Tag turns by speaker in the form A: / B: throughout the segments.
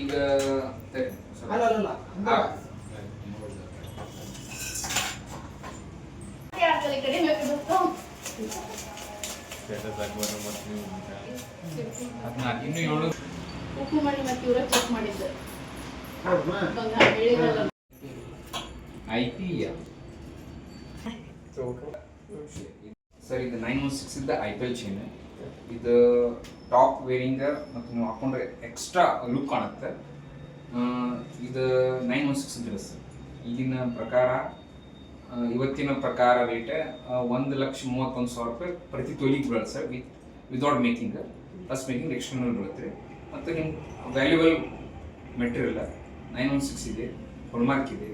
A: ಈಗ ಇನ್ನು ಏಳು
B: ಉಪ್ಪು ಮಾಡಿ ಮತ್ತೆ ಇವ್ರ ಚೆಕ್ ಮಾಡಿದ್ದೆ
A: ಸರ್ ಇದು 916 ಇದ್ದ IPL ಚೈನ್ ಇದು ಟಾಪ್ ವೇರಿಂಗ್ ಮತ್ತು ನೀವು ಹಾಕೊಂಡ್ರೆ ಎಕ್ಸ್ಟ್ರಾ ಲುಕ್ ಕಾಣುತ್ತೆ. ಇದು 916 ಇದೆ ಸರ್. ಈಗಿನ ಪ್ರಕಾರ ಇವತ್ತಿನ ಪ್ರಕಾರ ರೇಟ್ 1,31,000 ಪ್ರತಿ ತೊಲಿಗೆ ಬೀಳುತ್ತೆ sir. Without making plus making external ಬೀಳುತ್ತೆ. ಮತ್ತು ನಿಮ್ಮ ವ್ಯಾಲ್ಯೂಬಲ್ ಮೆಟೀರಿಯಲ್ 916 ಇದೆ, ಹೊಲ್ಮಾರ್ಕ್ ಇದೆ,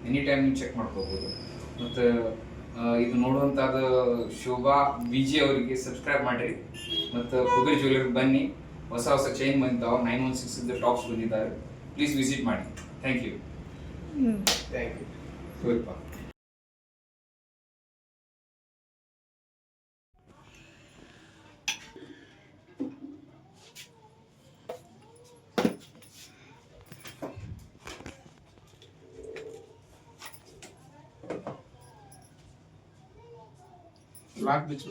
A: ಎನಿ ಟೈಮ್ ನೀವು ಚೆಕ್ ಮಾಡ್ಕೋಬೋದು. ಮತ್ತು ಇದು ನೋಡುವಂಥದ್ದು ಶೋಭಾ BG ಅವರಿಗೆ ಸಬ್ಸ್ಕ್ರೈಬ್ ಮಾಡಿರಿ. ಮತ್ತು ಕುದುರೆ ಜ್ಯುವೆಲರಿ ಬನ್ನಿ, ಹೊಸ ಹೊಸ ಚೈನ್ ಬಂದಿದ್ದಾವೆ, 916 ಟಾಪ್ಸ್ ಬಂದಿದ್ದಾರೆ. ಪ್ಲೀಸ್ ವಿಸಿಟ್ ಮಾಡಿ. Thank you. ಸೂರ್ಯಪ್ಪ
C: ಲಾಕ್ ಬಿಚ್ಚು